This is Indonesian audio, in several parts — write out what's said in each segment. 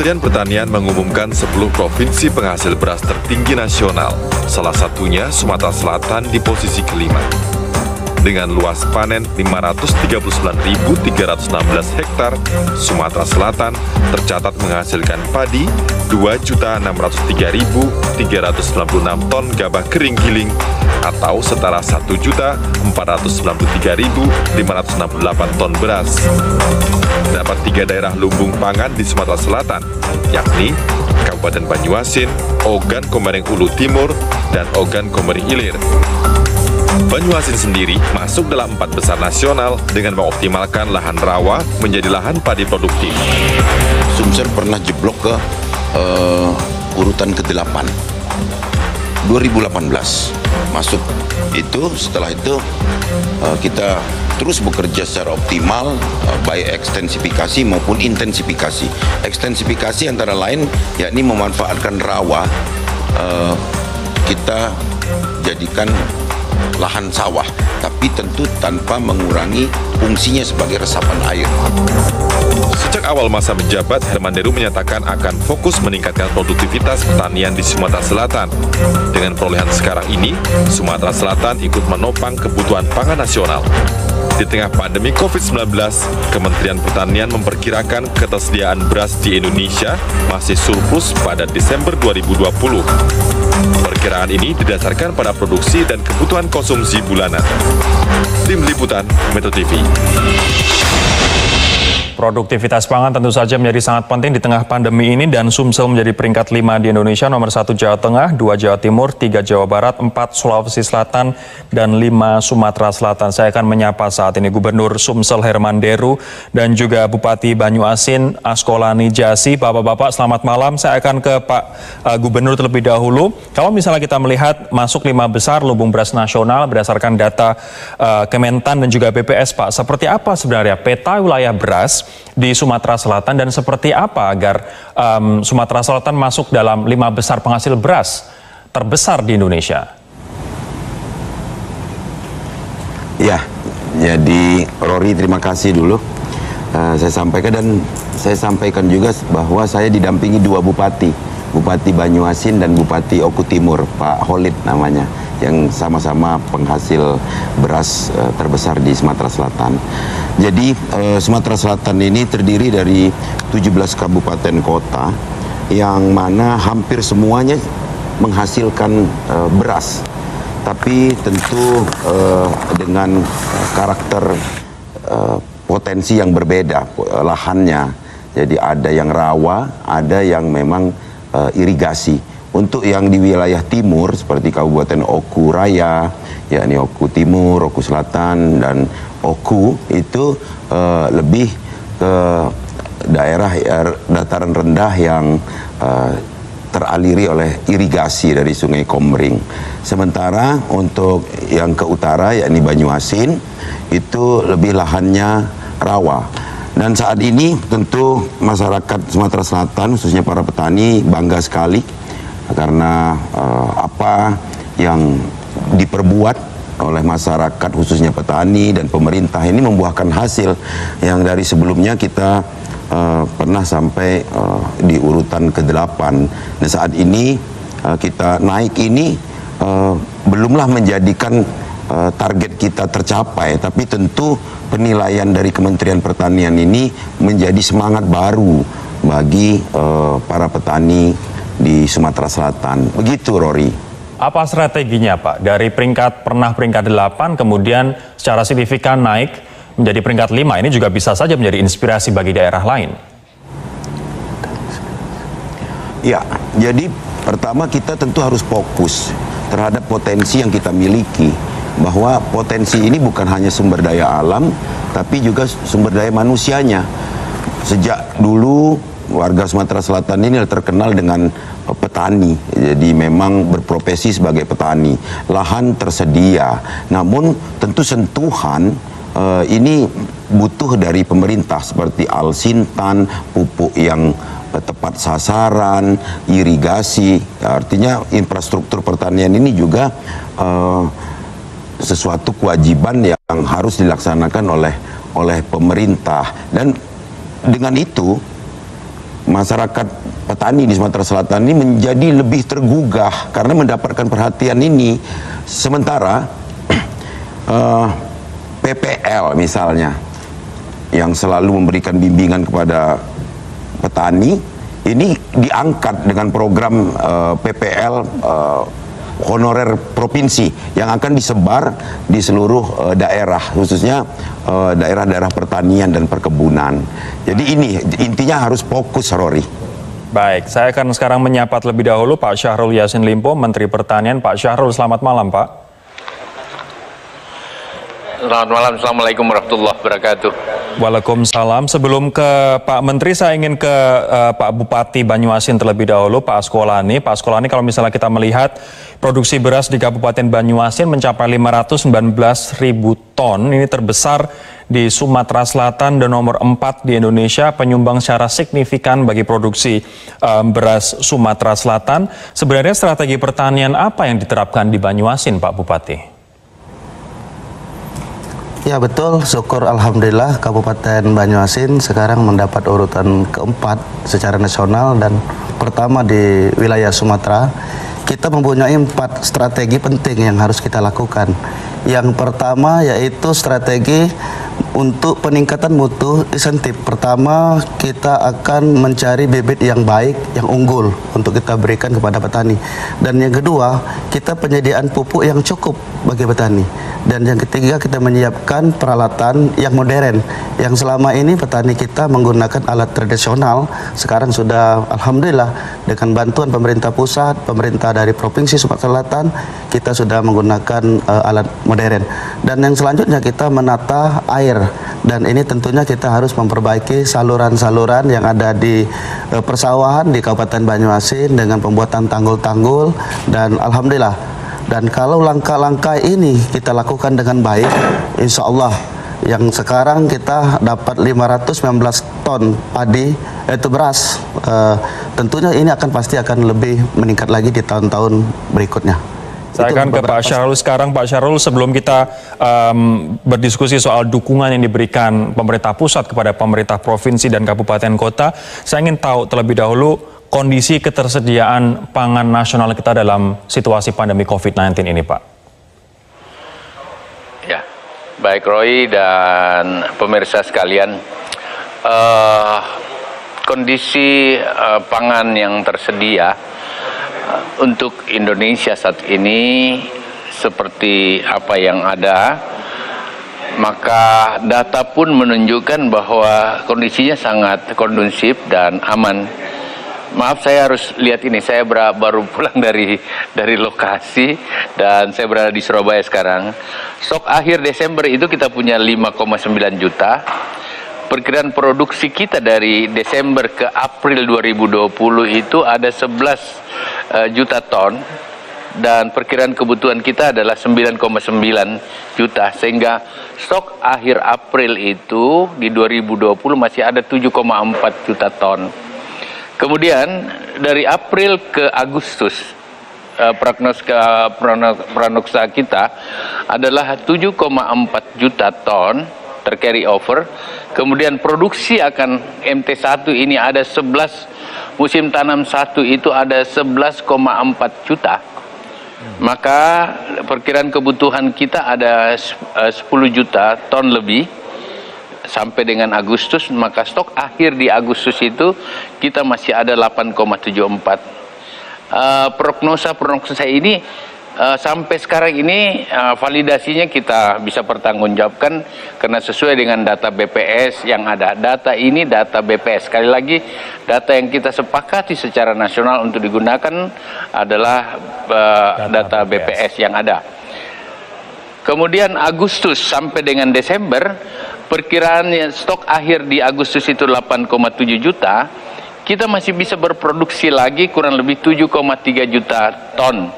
Kementerian Pertanian mengumumkan 10 provinsi penghasil beras tertinggi nasional, salah satunya Sumatera Selatan di posisi kelima. Dengan luas panen 539.316 hektar, Sumatera Selatan tercatat menghasilkan padi 2.603.396 ton gabah kering giling atau setara 1.493.568 ton beras. Terdapat 3 daerah lumbung pangan di Sumatera Selatan, yakni Kabupaten Banyuasin, Ogan Komering Ulu Timur, dan Ogan Komering Ilir. Banyuasin sendiri masuk dalam 4 besar nasional dengan mengoptimalkan lahan rawa menjadi lahan padi produktif. Sumsel pernah jeblok ke urutan ke-8 2018 masuk itu. Setelah itu kita terus bekerja secara optimal, baik ekstensifikasi maupun intensifikasi. Ekstensifikasi antara lain yakni memanfaatkan rawa, kita jadikan lahan sawah, tapi tentu tanpa mengurangi fungsinya sebagai resapan air. Sejak awal masa menjabat, Herman Deru menyatakan akan fokus meningkatkan produktivitas pertanian di Sumatera Selatan. Dengan perolehan sekarang ini, Sumatera Selatan ikut menopang kebutuhan pangan nasional. Di tengah pandemi COVID-19, Kementerian Pertanian memperkirakan ketersediaan beras di Indonesia masih surplus pada Desember 2020. Perkiraan ini didasarkan pada produksi dan kebutuhan konsumsi bulanan. Tim Liputan Metro TV. Produktivitas pangan tentu saja menjadi sangat penting di tengah pandemi ini, dan Sumsel menjadi peringkat 5 di Indonesia, nomor 1 Jawa Tengah, 2 Jawa Timur, 3 Jawa Barat, 4 Sulawesi Selatan, dan 5 Sumatera Selatan. Saya akan menyapa saat ini Gubernur Sumsel Herman Deru dan juga Bupati Banyuasin Askolani Jasi. Bapak-bapak, selamat malam. Saya akan ke Pak Gubernur terlebih dahulu. Kalau misalnya kita melihat masuk 5 besar lumbung beras nasional berdasarkan data Kementan dan juga BPS, Pak, seperti apa sebenarnya peta wilayah beras di Sumatera Selatan dan seperti apa agar Sumatera Selatan masuk dalam 5 besar penghasil beras terbesar di Indonesia? Ya, jadi Rory, terima kasih dulu. Saya sampaikan juga bahwa saya didampingi 2 bupati, Bupati Banyuasin dan Bupati Oku Timur, Pak Holid namanya, yang sama-sama penghasil beras terbesar di Sumatera Selatan. Jadi Sumatera Selatan ini terdiri dari 17 kabupaten kota yang mana hampir semuanya menghasilkan beras. Tapi tentu dengan karakter potensi yang berbeda lahannya. Jadi ada yang rawa, ada yang memang irigasi. Untuk yang di wilayah timur seperti Kabupaten Oku Raya, yakni Oku Timur, Oku Selatan, dan Oku, itu lebih ke daerah dataran rendah yang teraliri oleh irigasi dari Sungai Komering. Sementara untuk yang ke utara, yakni Banyuasin, itu lebih lahannya rawa. Dan saat ini tentu masyarakat Sumatera Selatan, khususnya para petani, bangga sekali karena apa yang diperbuat oleh masyarakat, khususnya petani dan pemerintah, ini membuahkan hasil yang dari sebelumnya kita pernah sampai di urutan ke-8. Nah, saat ini kita naik ini belumlah menjadikan target kita tercapai, tapi tentu penilaian dari Kementerian Pertanian ini menjadi semangat baru bagi para petani di Sumatera Selatan. Begitu, Rory. Apa strateginya, Pak? Dari pernah peringkat 8, kemudian secara signifikan naik menjadi peringkat 5. Ini juga bisa saja menjadi inspirasi bagi daerah lain. Ya, jadi pertama kita tentu harus fokus terhadap potensi yang kita miliki. Bahwa potensi ini bukan hanya sumber daya alam, tapi juga sumber daya manusianya. Sejak dulu warga Sumatera Selatan ini terkenal dengan petani, jadi memang berprofesi sebagai petani. Lahan tersedia, namun tentu sentuhan ini butuh dari pemerintah seperti alsintan, pupuk yang tepat sasaran, irigasi. Artinya infrastruktur pertanian ini juga sesuatu kewajiban yang harus dilaksanakan oleh pemerintah. Dan dengan itu masyarakat petani di Sumatera Selatan ini menjadi lebih tergugah karena mendapatkan perhatian ini. Sementara PPL misalnya yang selalu memberikan bimbingan kepada petani ini diangkat dengan program PPL honorer provinsi yang akan disebar di seluruh daerah, khususnya daerah-daerah pertanian dan perkebunan. Jadi ini intinya harus fokus, Rory. Baik, saya akan sekarang menyapa terlebih dahulu Pak Syahrul Yassin Limpo, Menteri Pertanian. Pak Syahrul, selamat malam, Pak. Selamat malam, Assalamualaikum warahmatullahi wabarakatuh. Waalaikumsalam. Sebelum ke Pak Menteri, saya ingin ke Pak Bupati Banyuasin terlebih dahulu, Pak Askolani. Pak Askolani, kalau misalnya kita melihat produksi beras di Kabupaten Banyuasin mencapai 519.000 ton, ini terbesar di Sumatera Selatan dan nomor 4 di Indonesia, penyumbang secara signifikan bagi produksi beras Sumatera Selatan. Sebenarnya strategi pertanian apa yang diterapkan di Banyuasin, Pak Bupati? Ya betul, syukur alhamdulillah Kabupaten Banyuasin sekarang mendapat urutan keempat secara nasional dan pertama di wilayah Sumatera. Kita mempunyai 4 strategi penting yang harus kita lakukan. Yang pertama yaitu strategi untuk peningkatan mutu insentif. Pertama, kita akan mencari bibit yang baik, yang unggul untuk kita berikan kepada petani. Dan yang kedua, kita penyediaan pupuk yang cukup bagi petani. Dan yang ketiga, kita menyiapkan peralatan yang modern. Yang selama ini petani kita menggunakan alat tradisional, sekarang sudah alhamdulillah dengan bantuan pemerintah pusat, pemerintah dari Provinsi Sumatera Selatan, kita sudah menggunakan alat modern. Dan yang selanjutnya kita menata air. Dan ini tentunya kita harus memperbaiki saluran-saluran yang ada di persawahan di Kabupaten Banyuasin dengan pembuatan tanggul-tanggul dan alhamdulillah. Dan kalau langkah-langkah ini kita lakukan dengan baik, insya Allah yang sekarang kita dapat 519 ton padi, itu beras, tentunya ini pasti akan lebih meningkat lagi di tahun-tahun berikutnya. Saya akan ke Pak Syahrul sekarang. Pak Syahrul, sebelum kita berdiskusi soal dukungan yang diberikan pemerintah pusat kepada pemerintah provinsi dan kabupaten kota, saya ingin tahu terlebih dahulu kondisi ketersediaan pangan nasional kita dalam situasi pandemi COVID-19 ini, Pak. Ya, baik Roy dan pemirsa sekalian, kondisi pangan yang tersedia untuk Indonesia saat ini seperti apa yang ada, maka data pun menunjukkan bahwa kondisinya sangat kondusif dan aman. Maaf, saya harus lihat ini, saya baru pulang dari lokasi dan saya berada di Surabaya sekarang. Stok akhir Desember itu kita punya 5,9 juta. Perkiraan produksi kita dari Desember ke April 2020 itu ada 11 juta ton dan perkiraan kebutuhan kita adalah 9,9 juta, sehingga stok akhir April itu di 2020 masih ada 7,4 juta ton. Kemudian dari April ke Agustus prognosa kita adalah 7,4 juta ton tercarry over. Kemudian produksi akan MT1 ini ada 11, musim tanam 1 itu ada 11,4 juta. Maka perkiraan kebutuhan kita ada 10 juta ton lebih sampai dengan Agustus, maka stok akhir di Agustus itu kita masih ada 8,74. Prognosa ini sampai sekarang ini validasinya kita bisa pertanggungjawabkan karena sesuai dengan data BPS yang ada. Data ini data BPS. Sekali lagi, data yang kita sepakati secara nasional untuk digunakan adalah data BPS yang ada. Kemudian Agustus sampai dengan Desember, perkiraan stok akhir di Agustus itu 8,7 juta. Kita masih bisa berproduksi lagi kurang lebih 7,3 juta ton.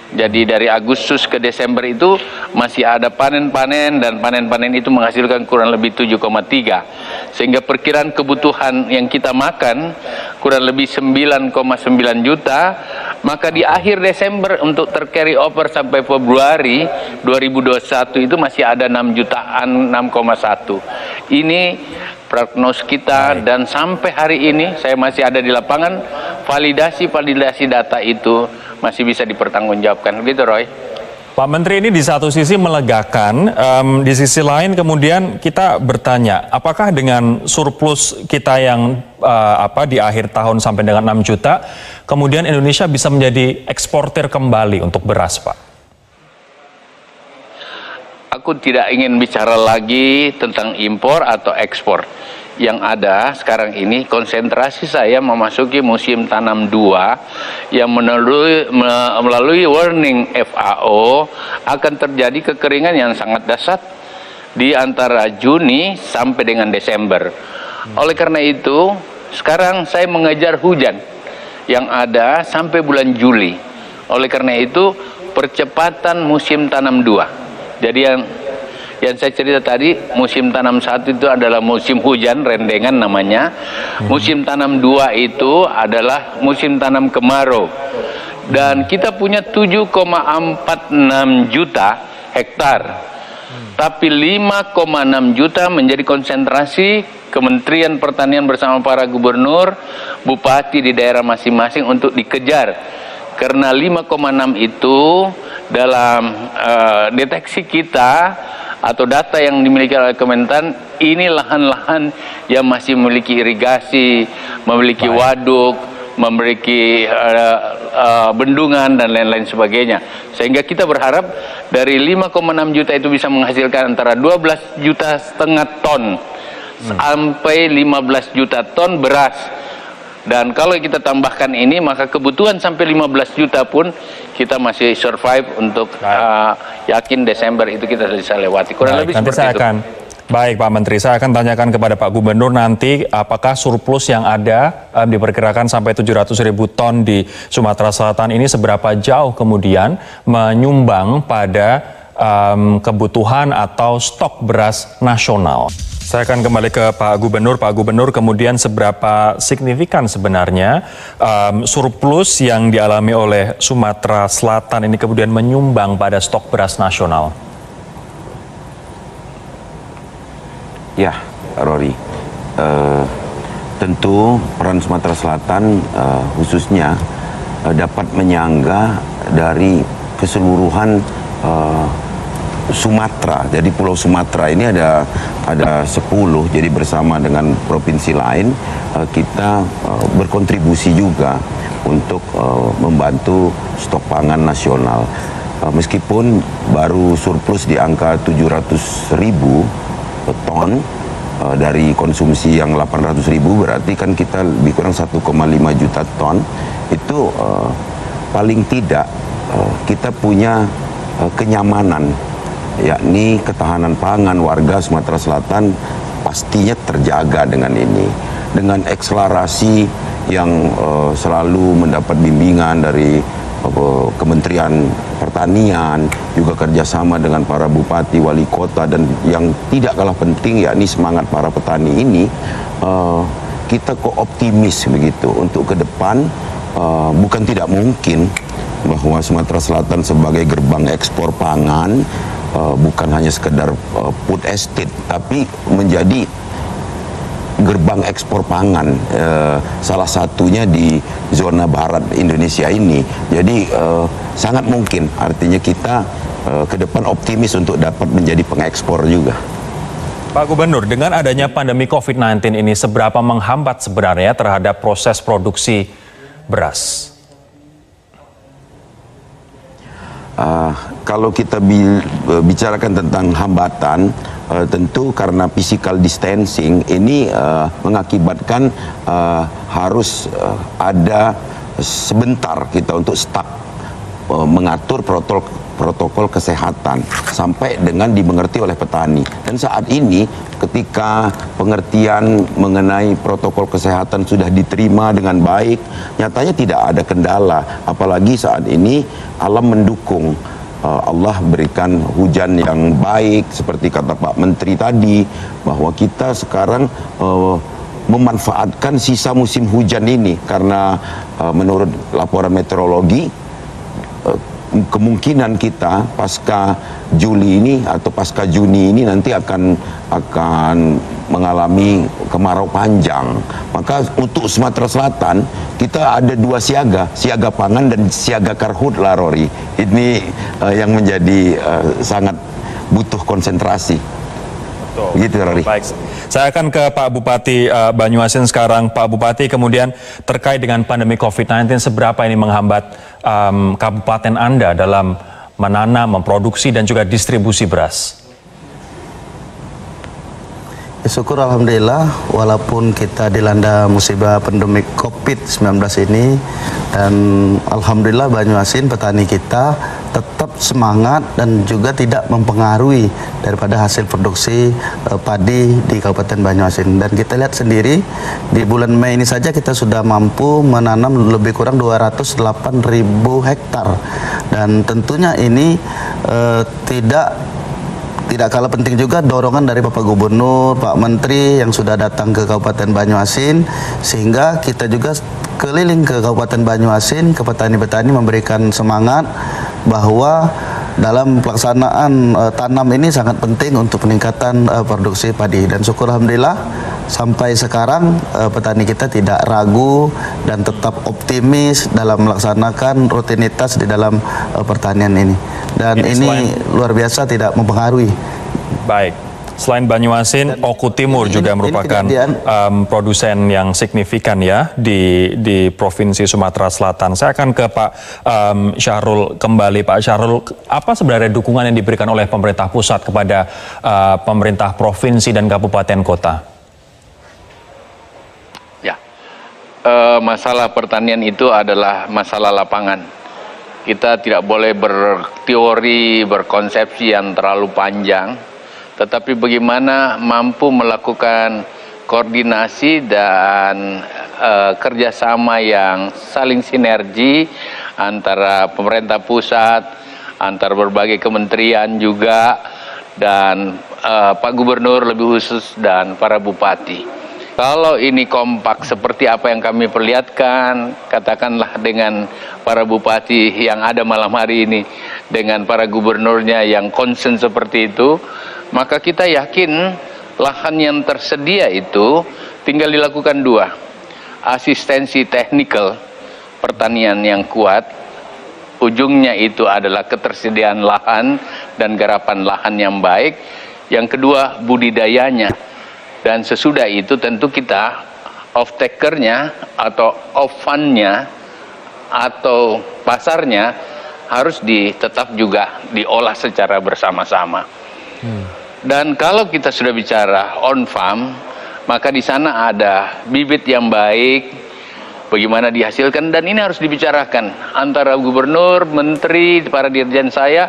Jadi dari Agustus ke Desember itu masih ada panen-panen dan panen-panen itu menghasilkan kurang lebih 7,3. Sehingga perkiraan kebutuhan yang kita makan kurang lebih 9,9 juta. Maka di akhir Desember untuk tercarry over sampai Februari 2021 itu masih ada 6 jutaan, 6,1. Ini prognos kita, dan sampai hari ini saya masih ada di lapangan, validasi data itu masih bisa dipertanggungjawabkan. Begitu, Roy. Pak Menteri, ini di satu sisi melegakan, di sisi lain kemudian kita bertanya, apakah dengan surplus kita yang di akhir tahun sampai dengan 6 juta, kemudian Indonesia bisa menjadi eksportir kembali untuk beras, Pak? Aku tidak ingin bicara lagi tentang impor atau ekspor. Yang ada sekarang ini konsentrasi saya memasuki musim tanam 2 yang melalui warning FAO akan terjadi kekeringan yang sangat dahsyat di antara Juni sampai dengan Desember. Oleh karena itu, sekarang saya mengejar hujan yang ada sampai bulan Juli. Oleh karena itu, percepatan musim tanam 2. Jadi yang saya cerita tadi, musim tanam 1 itu adalah musim hujan, rendengan namanya. Musim tanam 2 itu adalah musim tanam kemarau. Dan kita punya 7,46 juta hektar. Tapi 5,6 juta menjadi konsentrasi Kementerian Pertanian bersama para gubernur, bupati di daerah masing-masing untuk dikejar. Karena 5,6 itu dalam deteksi kita atau data yang dimiliki oleh Kementan, ini lahan-lahan yang masih memiliki irigasi, memiliki waduk, memiliki bendungan dan lain-lain sebagainya. Sehingga kita berharap dari 5,6 juta itu bisa menghasilkan antara 12,5 juta ton sampai 15 juta ton beras. Dan kalau kita tambahkan ini, maka kebutuhan sampai 15 juta pun kita masih survive untuk yakin Desember itu kita bisa lewati. Kurang lebih nanti seperti itu. Baik Pak Menteri, saya akan tanyakan kepada Pak Gubernur nanti apakah surplus yang ada diperkirakan sampai 700.000 ton di Sumatera Selatan ini seberapa jauh kemudian menyumbang pada kebutuhan atau stok beras nasional. Saya akan kembali ke Pak Gubernur. Pak Gubernur, kemudian seberapa signifikan sebenarnya surplus yang dialami oleh Sumatera Selatan ini kemudian menyumbang pada stok beras nasional? Ya, Rory, tentu peran Sumatera Selatan khususnya dapat menyangga dari keseluruhan Sumatera. Jadi Pulau Sumatera ini ada 10, jadi bersama dengan provinsi lain kita berkontribusi juga untuk membantu stok pangan nasional. Meskipun baru surplus di angka 700.000 ton dari konsumsi yang 800.000, berarti kan kita lebih kurang 1,5 juta ton. Itu paling tidak kita punya kenyamanan, yakni ketahanan pangan warga Sumatera Selatan pastinya terjaga dengan ini. Dengan akselerasi yang selalu mendapat bimbingan dari Kementerian Pertanian, juga kerjasama dengan para bupati, wali kota, dan yang tidak kalah penting yakni semangat para petani ini, kita kok optimis begitu untuk ke depan. Bukan tidak mungkin bahwa Sumatera Selatan sebagai gerbang ekspor pangan bukan hanya sekedar food estate, tapi menjadi gerbang ekspor pangan, salah satunya di zona barat Indonesia ini. Jadi sangat mungkin, artinya kita ke depan optimis untuk dapat menjadi pengekspor juga. Pak Gubernur, dengan adanya pandemi COVID-19 ini seberapa menghambat sebenarnya terhadap proses produksi beras? Kalau kita bicarakan tentang hambatan, tentu karena physical distancing ini mengakibatkan harus ada sebentar kita untuk stuck mengatur protokol kesehatan sampai dengan dimengerti oleh petani. Dan saat ini ketika pengertian mengenai protokol kesehatan sudah diterima dengan baik, nyatanya tidak ada kendala, apalagi saat ini alam mendukung. Allah berikan hujan yang baik seperti kata Pak Menteri tadi, bahwa kita sekarang memanfaatkan sisa musim hujan ini, karena menurut laporan meteorologi kemungkinan kita pasca Juli ini atau pasca Juni ini nanti akan mengalami kemarau panjang. Maka untuk Sumatera Selatan kita ada 2 siaga pangan dan siaga karhutla, Rory. Ini yang menjadi sangat butuh konsentrasi. Betul. Begitu, Rory. Baik. Saya akan ke Pak Bupati Banyuasin sekarang. Pak Bupati, kemudian terkait dengan pandemi COVID-19, seberapa ini menghambat kabupaten Anda dalam menanam, memproduksi, dan juga distribusi beras? Ya, syukur alhamdulillah, walaupun kita dilanda musibah pandemi COVID-19 ini, dan alhamdulillah Banyuasin petani kita tetap semangat dan juga tidak mempengaruhi daripada hasil produksi padi di Kabupaten Banyuasin. Dan kita lihat sendiri di bulan Mei ini saja kita sudah mampu menanam lebih kurang 208.000 hektar, dan tentunya ini tidak kalah penting juga dorongan dari Bapak Gubernur, Pak Menteri yang sudah datang ke Kabupaten Banyuasin, sehingga kita juga keliling ke Kabupaten Banyuasin, ke petani-petani memberikan semangat bahwa dalam pelaksanaan tanam ini sangat penting untuk peningkatan produksi padi. Dan syukur alhamdulillah sampai sekarang petani kita tidak ragu dan tetap optimis dalam melaksanakan rutinitas di dalam pertanian ini. Dan ini luar biasa tidak mempengaruhi. Baik. Selain Banyuasin, Oku Timur juga merupakan produsen yang signifikan ya di Provinsi Sumatera Selatan. Saya akan ke Pak Syahrul kembali. Pak Syahrul, apa sebenarnya dukungan yang diberikan oleh pemerintah pusat kepada pemerintah provinsi dan kabupaten kota? Ya, masalah pertanian itu adalah masalah lapangan. Kita tidak boleh berteori, berkonsepsi yang terlalu panjang, tetapi bagaimana mampu melakukan koordinasi dan kerjasama yang saling sinergi antara pemerintah pusat, antar berbagai kementerian juga, dan Pak Gubernur lebih khusus dan para bupati. Kalau ini kompak seperti apa yang kami perlihatkan, katakanlah dengan para bupati yang ada malam hari ini, dengan para gubernurnya yang concern seperti itu, maka kita yakin lahan yang tersedia itu tinggal dilakukan 2. Asistensi teknikal pertanian yang kuat, ujungnya itu adalah ketersediaan lahan dan garapan lahan yang baik. Yang kedua, budidayanya. Dan sesudah itu tentu kita off-takernya atau off-fund-nya atau pasarnya harus tetap juga diolah secara bersama-sama. Dan kalau kita sudah bicara on-farm, maka di sana ada bibit yang baik, bagaimana dihasilkan, dan ini harus dibicarakan antara gubernur, menteri, para dirjen saya,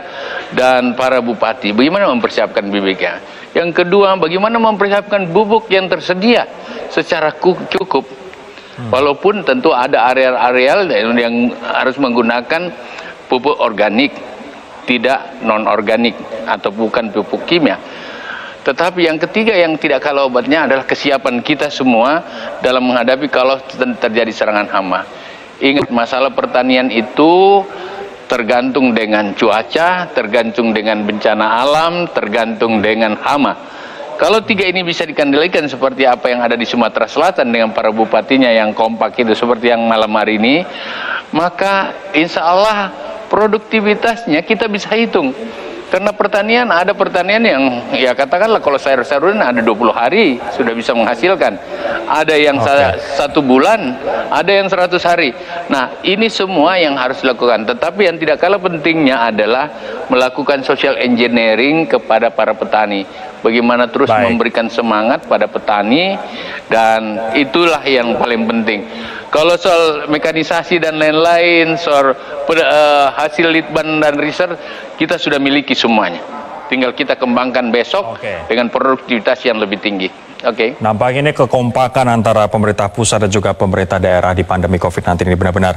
dan para bupati. Bagaimana mempersiapkan bibitnya. Yang kedua, bagaimana mempersiapkan bubuk yang tersedia secara cukup. Walaupun tentu ada areal-areal yang harus menggunakan pupuk organik, tidak non-organik atau bukan pupuk kimia. Tetapi yang ketiga yang tidak kalah obatnya adalah kesiapan kita semua dalam menghadapi kalau terjadi serangan hama. Ingat, masalah pertanian itu tergantung dengan cuaca, tergantung dengan bencana alam, tergantung dengan hama. Kalau 3 ini bisa dikendalikan seperti apa yang ada di Sumatera Selatan dengan para bupatinya yang kompak itu seperti yang malam hari ini, maka insya Allah produktivitasnya kita bisa hitung. Karena pertanian, ada pertanian yang ya katakanlah kalau sayur-sayuran ada 20 hari sudah bisa menghasilkan. Ada yang 1 bulan, ada yang 100 hari. Nah, ini semua yang harus dilakukan. Tetapi yang tidak kalah pentingnya adalah melakukan social engineering kepada para petani. Bagaimana terus memberikan semangat pada petani, dan itulah yang paling penting. Kalau soal mekanisasi dan lain-lain, soal hasil litbang dan riset, kita sudah miliki semuanya. Tinggal kita kembangkan besok dengan produktivitas yang lebih tinggi. Nampak ini kekompakan antara pemerintah pusat dan juga pemerintah daerah di pandemi COVID-19 ini benar-benar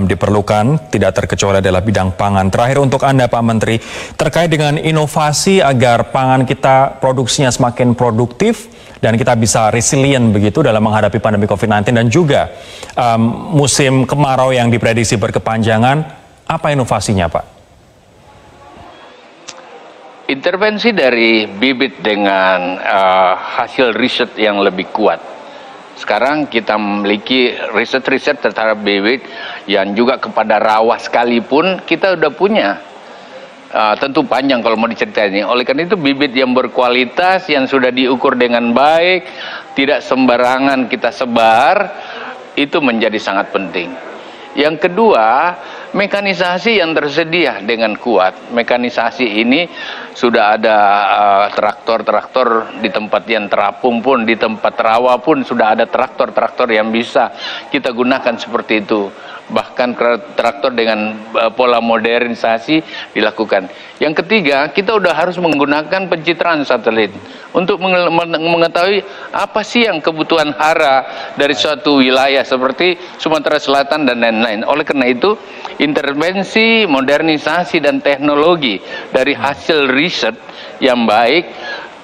diperlukan, tidak terkecuali adalah bidang pangan. Terakhir untuk Anda Pak Menteri, terkait dengan inovasi agar pangan kita produksinya semakin produktif dan kita bisa resilient begitu dalam menghadapi pandemi COVID-19 dan juga musim kemarau yang diprediksi berkepanjangan, apa inovasinya Pak? intervensi dari bibit dengan hasil riset yang lebih kuat. Sekarang kita memiliki riset-riset terhadap bibit yang juga kepada rawa sekalipun kita udah punya. Tentu panjang kalau mau diceritain. Oleh karena itu bibit yang berkualitas, yang sudah diukur dengan baik, tidak sembarangan kita sebar, itu menjadi sangat penting. Yang kedua, mekanisasi yang tersedia dengan kuat. Mekanisasi ini sudah ada traktor-traktor di tempat yang terapung pun, di tempat rawa pun sudah ada traktor-traktor yang bisa kita gunakan seperti itu. Bahkan traktor dengan pola modernisasi dilakukan. Yang ketiga, kita udah harus menggunakan pencitraan satelit untuk mengetahui apa sih yang kebutuhan hara dari suatu wilayah seperti Sumatera Selatan dan lain-lain. Oleh karena itu, intervensi, modernisasi dan teknologi dari hasil riset yang baik,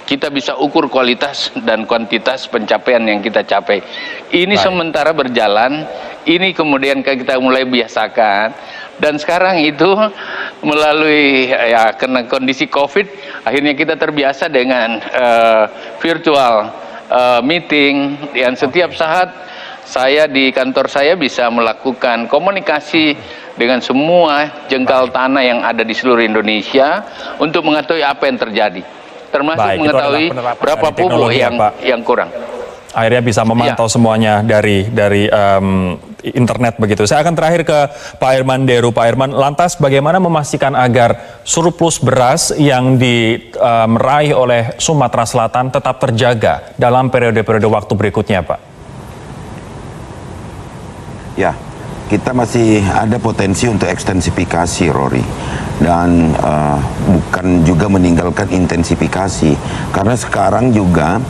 kita bisa ukur kualitas dan kuantitas pencapaian yang kita capai. Ini sementara berjalan, ini kemudian kita mulai biasakan, dan sekarang itu melalui karena kondisi COVID, akhirnya kita terbiasa dengan virtual meeting, yang setiap saat saya di kantor saya bisa melakukan komunikasi dengan semua jengkal tanah yang ada di seluruh Indonesia untuk mengetahui apa yang terjadi. Termasuk mengetahui berapa pupuk yang kurang. Akhirnya bisa memantau semuanya dari internet begitu. Saya akan terakhir ke Pak Irman Deru. Pak Irman, lantas bagaimana memastikan agar surplus beras yang meraih oleh Sumatera Selatan tetap terjaga dalam periode-periode waktu berikutnya, Pak? Ya, kita masih ada potensi untuk ekstensifikasi, Rory, dan bukan juga meninggalkan intensifikasi, karena sekarang juga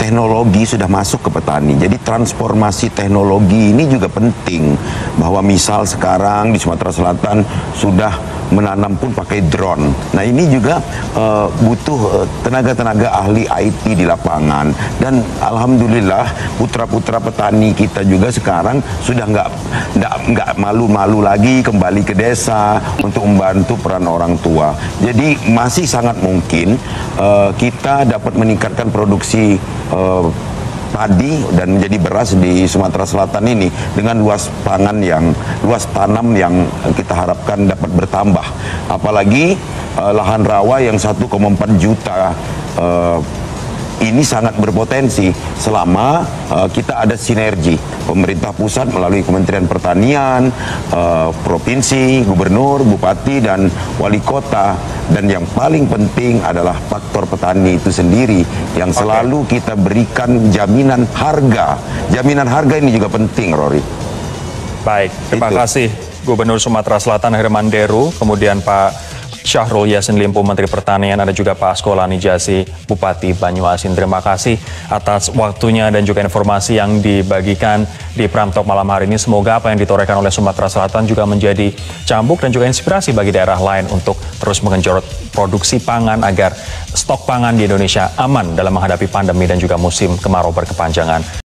teknologi sudah masuk ke petani. Jadi transformasi teknologi ini juga penting, bahwa misal sekarang di Sumatera Selatan sudah menanam pun pakai drone. Nah, ini juga butuh tenaga-tenaga ahli IT di lapangan, dan alhamdulillah putra-putra petani kita juga sekarang sudah nggak malu-malu lagi kembali ke desa untuk membantu peran orang tua. Jadi masih sangat mungkin kita dapat meningkatkan produksi padi dan menjadi beras di Sumatera Selatan ini dengan luas tanam yang kita harapkan dapat bertambah. Apalagi lahan rawa yang 1,4 juta ini sangat berpotensi selama kita ada sinergi pemerintah pusat melalui Kementerian Pertanian, provinsi, gubernur, bupati, dan wali kota. Dan yang paling penting adalah faktor petani itu sendiri yang selalu kita berikan jaminan harga. Jaminan harga ini juga penting, Rory. Baik, terima kasih Gubernur Sumatera Selatan Herman Deru, kemudian Pak Syahrul Yassin Limpo, Menteri Pertanian, ada juga Pak Askolani Jasi, Bupati Banyuasin. Terima kasih atas waktunya dan juga informasi yang dibagikan di Prime Talk malam hari ini. Semoga apa yang ditorehkan oleh Sumatera Selatan juga menjadi cambuk dan juga inspirasi bagi daerah lain untuk terus menggenjot produksi pangan agar stok pangan di Indonesia aman dalam menghadapi pandemi dan juga musim kemarau berkepanjangan.